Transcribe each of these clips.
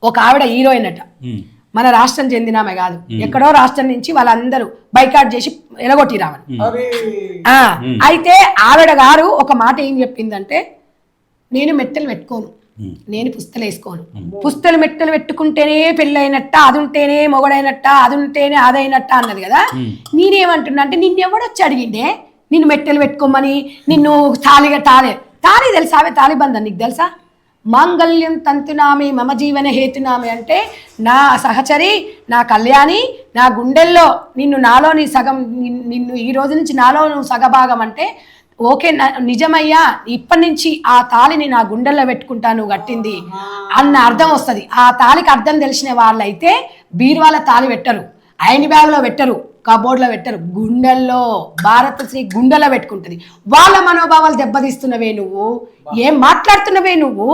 ఒక ఆవిడ హీరోయిన్ అట, మన రాష్ట్రం చెందినామే కాదు, ఎక్కడో రాష్ట్రం నుంచి వాళ్ళందరూ బైకాట్ చేసి ఎలగొట్టిరామని. అయితే ఆవిడ గారు ఒక మాట ఏం చెప్పిందంటే, నేను మెట్టలు పెట్టుకోను, నేను పుస్తలు వేసుకోను, పుస్తలు మెట్టలు పెట్టుకుంటేనే పెళ్ళైనట్ట, అది ఉంటేనే మొగడైనట్ట, అది ఉంటేనే అదైనట్ట అన్నది కదా. నేనేమంటున్నా అంటే, నిన్నెవడొచ్చి అడిగిండే నిన్ను మెట్టెలు పెట్టుకోమని, నిన్ను తాళి తెలుసా? ఆమె తాలిబంధం నీకు తెలుసా? మాంగళ్యం తంతునామి మమ జీవన హేతునామి అంటే, నా సహచరి, నా కళ్యాణి, నా గుండెల్లో నిన్ను, నాలో నీ సగం, నిన్ను ఈ రోజు నుంచి నాలో నువ్వు సగభాగం అంటే ఓకే నిజమయ్యా, ఇప్పటి నుంచి ఆ తాళిని నా గుండెల్లో పెట్టుకుంటా నువ్వు కట్టింది అన్న అర్థం వస్తుంది. ఆ తాళికి అర్థం తెలిసిన వాళ్ళైతే బీరువాల తాళి పెట్టరు, ఐన్ బ్యాగ్లో పెట్టరు, కబోర్డ్లో పెట్టరు, గుండెల్లో, భారతశ్రీ గుండెల్లో పెట్టుకుంటుంది. వాళ్ళ మనోభావాలు దెబ్బతీస్తున్నవే నువ్వు, ఏం మాట్లాడుతున్నవే నువ్వు?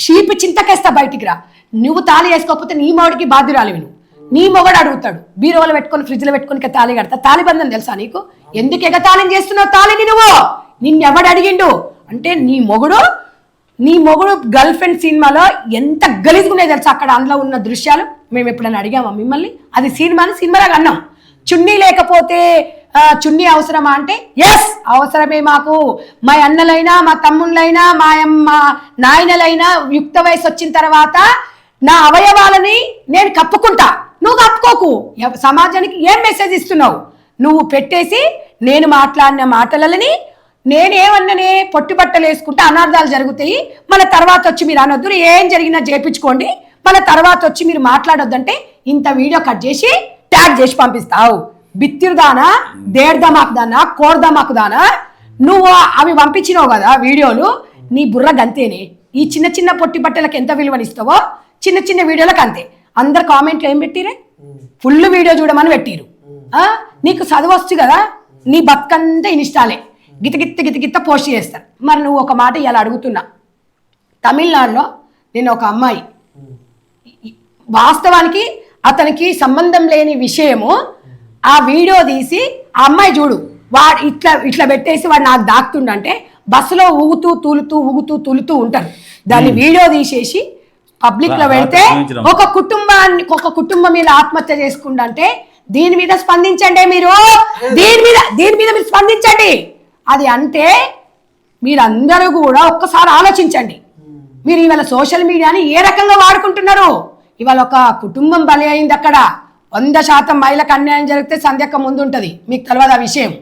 చీపు చింతకేస్తా, బయటికి రా. నువ్వు తాళి వేసుకోకపోతే నీ మొగడికి బాధ్యురాలివి నువ్వు. నీ మొగడు అడుగుతాడు, బీరువాలో పెట్టుకొని ఫ్రిడ్జ్లో పెట్టుకొని తాళి కడతా. తాలిబంధం తెలుసా నీకు? ఎందుకు ఎగతాళం చేస్తున్నావు తాళిని నువ్వు? నిన్నెవడు అడిగిండు అంటే, నీ మొగుడు గర్ల్ ఫ్రెండ్ సినిమాలో ఎంత గలీజుకున్నాయి తెలుసా? అక్కడ అందులో ఉన్న దృశ్యాలు మేము ఎప్పుడైనా అడిగామా మిమ్మల్ని? అది సినిమాలాగా అన్నాం. చున్నీ లేకపోతే చున్నీ అవసరమా అంటే, ఎస్ అవసరమే మాకు. మా అన్నలైనా, మా తమ్ముళ్ళైనా, మా నాయనలైనా యుక్త వయసు వచ్చిన తర్వాత నా అవయవాలని నేను కప్పుకుంటా, నువ్వు కప్పుకోకు. సమాజానికి ఏం మెసేజ్ ఇస్తున్నావు నువ్వు? పెట్టేసి నేను మాట్లాడిన మాటలని నేనేమన్ననే పొట్టి బట్టలు వేసుకుంటే అనార్థాలు జరుగుతాయి, మన తర్వాత వచ్చి మీరు అనొద్దు, ఏం జరిగినా చేపించుకోండి, మన తర్వాత వచ్చి మీరు మాట్లాడొద్దంటే ఇంత వీడియో కట్ చేసి ట్యాగ్ చేసి పంపిస్తావు. బిత్తిరుదానా, దేడ్దమాకుదానా, కోర్దమాకుదానా? నువ్వు అవి పంపించినావు కదా వీడియోలు, నీ బుర్ర గంతేనే. ఈ చిన్న చిన్న పొట్టి బట్టలకు ఎంత విలువనిస్తావో చిన్న చిన్న వీడియోలకు అంతే. అందరు కామెంట్లు ఏం పెట్టిరే? ఫుల్ వీడియో చూడమని పెట్టిరు. నీకు చదవచ్చు కదా, నీ బతుకంతా ఇన్స్టాలే, గిత్త పోస్ట్ చేస్తారు. మరి నువ్వు ఒక మాట ఇలా అడుగుతున్నా, తమిళనాడులో నేను ఒక అమ్మాయి, వాస్తవానికి అతనికి సంబంధం లేని విషయము, ఆ వీడియో తీసి ఆ అమ్మాయి చూడు, వాడు ఇట్లా పెట్టేసి వాడు నాకు దాక్తుండంటే బస్సులో ఊగుతూ తులుతూ ఉంటారు. దాన్ని వీడియో తీసేసి పబ్లిక్ లో పెడితే ఒక కుటుంబం మీద ఆత్మహత్య చేసుకుంటే దీని మీద స్పందించండి మీరు, దీని మీద మీరు స్పందించండి. అది అంటే మీరందరూ కూడా ఒక్కసారి ఆలోచించండి. మీరు ఇవాళ సోషల్ మీడియాని ఏ రకంగా వాడుకుంటున్నారు? ఇవాళ ఒక కుటుంబం బలి అయింది, అక్కడ 100% మహిళకు అన్యాయం జరిగితే సంధ్యక్క ముందు ఉంటుంది, మీకు తెలియదు ఆ విషయం.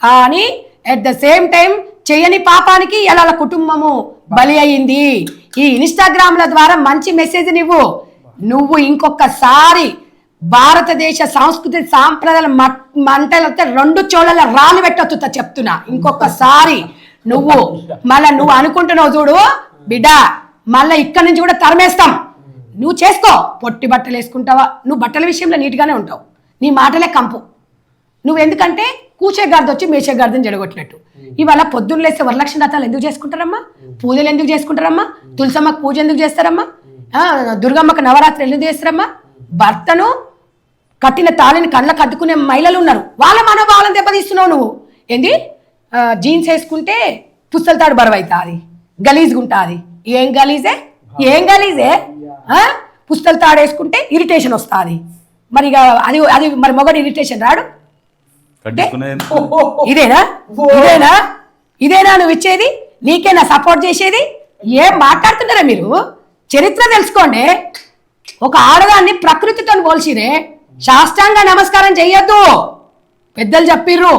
కానీ అట్ ద సేమ్ టైం చేయని పాపానికి ఎలా కుటుంబము బలి అయింది. ఈ ఇన్స్టాగ్రామ్ల ద్వారా మంచి మెసేజ్ నువ్వు ఇంకొకసారి భారతదేశ సంస్కృతి సాంప్రదాయాల మంటలతో 2 చోళ్ళ రాళ్ళు పెట్టొచ్చుతా చెప్తున్నా. ఇంకొకసారి నువ్వు అనుకుంటున్నావు చూడు బిడ్డ, మళ్ళీ ఇక్కడి నుంచి కూడా తరిమేస్తాం. నువ్వు చేసుకో, పొట్టి బట్టలు వేసుకుంటావా? నువ్వు బట్టల విషయంలో నీట్గానే ఉంటావు, నీ మాటలే కంపు. నువ్వు ఎందుకంటే కూచే గారిది వచ్చి మేచే గారిదని జడగొట్టినట్టు. ఇవాళ పొద్దున్న లేస్తే వరలక్ష్మి వ్రతాలు ఎందుకు చేసుకుంటారమ్మా? పూజలు ఎందుకు చేసుకుంటారమ్మా? తులసమ్మకు పూజ ఎందుకు చేస్తారమ్మా? దుర్గమ్మకు నవరాత్రి ఎందుకు చేస్తారమ్మా? భర్తను కట్టిన తాళిని కళ్ళకు అద్దుకునే మహిళలు ఉన్నారు, వాళ్ళ మనోభావాలను దెబ్బతీస్తున్నావు నువ్వు. ఏంది జీన్స్ వేసుకుంటే పుస్తల తాడు బరువు అవుతుంది, గలీజ్గా ఉంటుంది. ఏం గలీజే? పుస్తల తాడు వేసుకుంటే ఇరిటేషన్ వస్తుంది. మరి ఇక అది మరి మొగడు ఇరిటేషన్ రాడు? ఇదేనా నువ్వు ఇచ్చేది? నీకేనా సపోర్ట్ చేసేది? ఏం మాట్లాడుతున్నారా మీరు? చరిత్ర తెలుసుకోండి. ఒక ఆడదాన్ని ప్రకృతితో పోల్చిరే, శాస్త్రాంగ నమస్కారం చెయ్యొద్దు, పెద్దలు చెప్పిర్రు.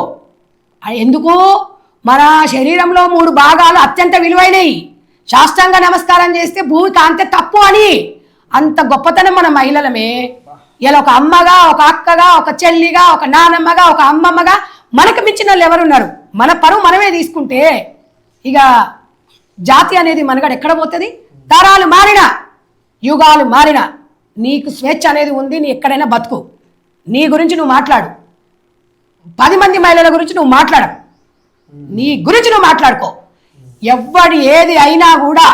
ఎందుకు? మన శరీరంలో 3 భాగాలు అత్యంత విలువైనవి. శాస్త్రాంగ నమస్కారం చేస్తే భూమికి అంతే తప్పు అని. అంత గొప్పతనం మన మహిళలమే. ఇలా ఒక అమ్మగా, ఒక అక్కగా, ఒక చెల్లిగా, ఒక నానమ్మగా, ఒక అమ్మమ్మగా మనకు మించిన వాళ్ళు ఎవరున్నారు? మన పరువు మనమే తీసుకుంటే ఇక జాతి అనేది మనగడ ఎక్కడ పోతుంది? తరాలు మారినా, యుగాలు మారినా నీకు స్వేచ్ఛ అనేది ఉంది. నీ ఎక్కడైనా బతుకు, నీ గురించి నువ్వు మాట్లాడు. 10 మంది మహిళల గురించి నువ్వు మాట్లాడ, నీ గురించి నువ్వు మాట్లాడుకో. ఎవ్వడి ఏది అయినా కూడా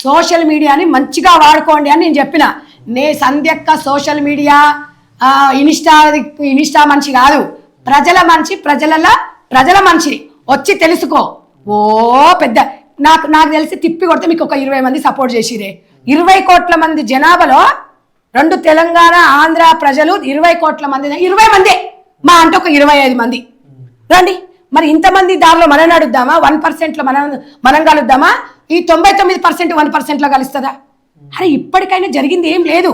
సోషల్ మీడియాని మంచిగా వాడుకోండి అని నేను చెప్పిన. సంధ్యక్క సోషల్ మీడియా ఇన్స్టా మనిషి కాదు, ప్రజల మనిషి, ప్రజల మనిషిని వచ్చి తెలుసుకో. ఓ పెద్ద నాకు తెలిసి తిప్పి కొడితే మీకు ఒక 20 మంది సపోర్ట్ చేసిరే. 20 కోట్ల మంది జనాభాలో 2 తెలంగాణ ఆంధ్ర ప్రజలు 20 కోట్ల మంది 20 మంది మా అంటే ఒక 25 మంది రండి. మరి ఇంతమంది దారిలో మనం అడుగుదామా? 1% లో మనం కలుద్దామా? ఈ 99% 1%లో కలుస్తుందా? అరే ఇప్పటికైనా జరిగింది ఏం లేదు.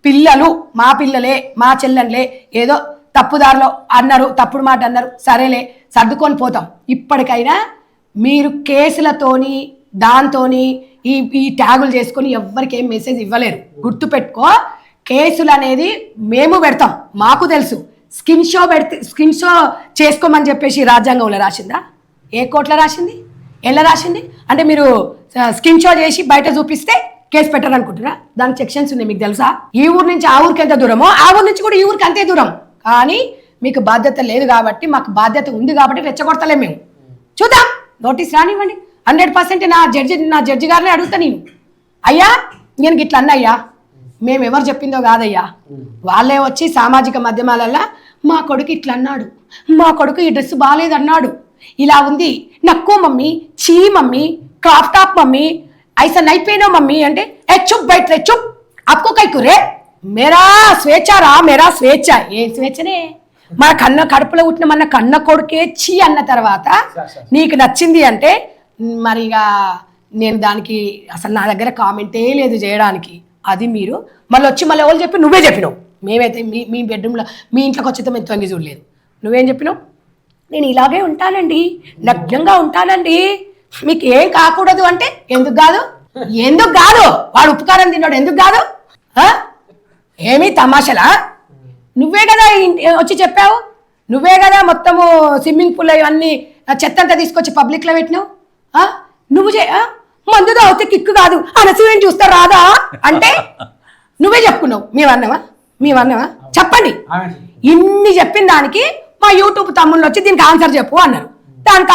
పిల్లలు మా పిల్లలే మా చెల్లెన్లే ఏదో తప్పుదారిలో అన్నారు, తప్పుడు మాట అన్నారు, సరేలే సర్దుకొని పోతాం. ఇప్పటికైనా మీరు కేసులతోని దాంతోని ఈ ట్యాగులు చేసుకొని ఎవ్వరికి ఏం మెసేజ్ ఇవ్వలేరు. గుర్తుపెట్టుకో, కేసులు అనేది మేము పెడతాం, మాకు తెలుసు. స్కిన్ షో చేసుకోమని చెప్పేసి రాజ్యాంగంలో రాసిందా? ఏ కోర్టులో రాసింది? ఎలా రాసింది? అంటే మీరు స్కిన్ షో చేసి బయట చూపిస్తే కేసు పెట్టారనుకుంటున్నా? దానికి సెక్షన్స్ ఉన్నాయి, మీకు తెలుసా? ఈ ఊరు నుంచి ఆ ఊరికి ఎంత దూరమో ఆ ఊరు నుంచి కూడా ఈ ఊరికి అంతే దూరం. కానీ మీకు బాధ్యత లేదు కాబట్టి, మాకు బాధ్యత ఉంది కాబట్టి రెచ్చగొడతలే మేము. చూద్దాం, నోటీస్ రానివ్వండి. 100% నా జడ్జి గారిని అడుగుతా నేను, అయ్యా నేను ఇట్లా అన్నయ్యా, మేము ఎవరు చెప్పిందో కాదయ్యా, వాళ్ళే వచ్చి సామాజిక మాధ్యమాలల్లో మా కొడుకు ఇట్లా అన్నాడు, మా కొడుకు ఈ డ్రెస్ బాగాలేదన్నాడు, ఇలా ఉంది, నక్కో మమ్మీ, చీ మమ్మీ, క్రాప్ టాప్ మమ్మీ, ऐसा नहीं पहनो मम्मी అంటే ఏ चुप बैठ रे चुप आपको कई कुरे मेरा స్వేచ్ఛ రా मेरा స్వేచ్ఛ. ఏ స్వేచ్ఛనే? మన కడుపులో పుట్టిన మన కన్న కొడుకే చీ అన్న తర్వాత నీకు నచ్చింది అంటే మరి ఇక నేను దానికి అసలు నా దగ్గర కామెంటే లేదు చేయడానికి. అది మీరు మళ్ళీ వచ్చి మళ్ళీ ఎవరు చెప్పి నువ్వే చెప్పినావు. మేమైతే మీ బెడ్రూమ్లో మీ ఇంట్లోకి వచ్చేతో మేము తొంగి చూడలేదు. నువ్వేం చెప్పినావు? నేను ఇలాగే ఉంటానండి, నగ్నంగా ఉంటానండి, మీకు ఏం కాకూడదు అంటే ఎందుకు కాదు? ఎందుకు కాదు? వాడు ఉప్పుకారం తిన్నాడు, ఎందుకు కాదు? ఏమీ తమాషలా? నువ్వే కదా వచ్చి చెప్పావు, నువ్వే కదా మొత్తము స్విమ్మింగ్ పూల్ ఇవన్నీ చెత్తంతా తీసుకొచ్చి పబ్లిక్లో పెట్టినావు. నువ్వు మందు తాగితే కిక్కు కాదు, అనసూయని చూస్తే రాదా అంటే నువ్వే చెప్పుకున్నావు. మేమన్నావా? చెప్పండి. ఇన్ని చెప్పిన దానికి మా యూట్యూబ్ తమ్ముళ్ళు వచ్చి దీనికి ఆన్సర్ చెప్పు అన్నారు. దానికి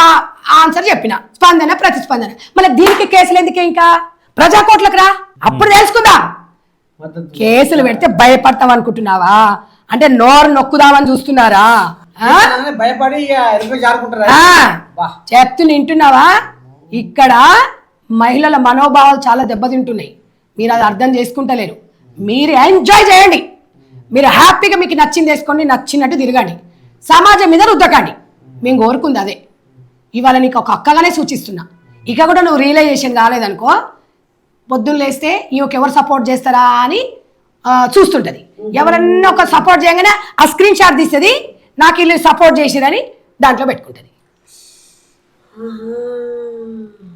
ఆన్సర్ చెప్పిన, స్పందన ప్రతిస్పందన. మళ్ళీ దీనికి కేసులు ఎందుకే? ఇంకా ప్రజాకోట్లకు రా, అప్పుడు తెలుసుకుందా. కేసులు పెడితే భయపడతాం అనుకుంటున్నావా? అంటే నోరు నొక్కుదామని చూస్తున్నారా? చెప్తు వింటున్నావా? ఇక్కడ మహిళల మనోభావాలు చాలా దెబ్బతింటున్నాయి. మీరు అది అర్థం చేసుకుంటలేరు. మీరు ఎంజాయ్ చేయండి, మీరు హ్యాపీగా మీకు నచ్చింది వేసుకోండి, నచ్చినట్టు తిరగండి, సమాజం మీద రుద్దకండి. మేము కోరుకుంది అదే. ఇవాళ నీకు ఒక అక్కగానే సూచిస్తున్నా. ఇక కూడా నువ్వు రియలైజేషన్ కాలేదనుకో, పొద్దున్న లేస్తే ఈమెకు ఎవరు సపోర్ట్ చేస్తారా అని చూస్తుంటుంది. ఎవరన్నా ఒక సపోర్ట్ చేయగానే ఆ స్క్రీన్ షాట్ తీస్తుంది, నాకు వీళ్ళు సపోర్ట్ చేసిరని దాంట్లో పెట్టుకుంటుంది.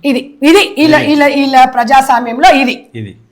ఇది వీళ్ళ ప్రజాస్వామ్యంలో ఇది.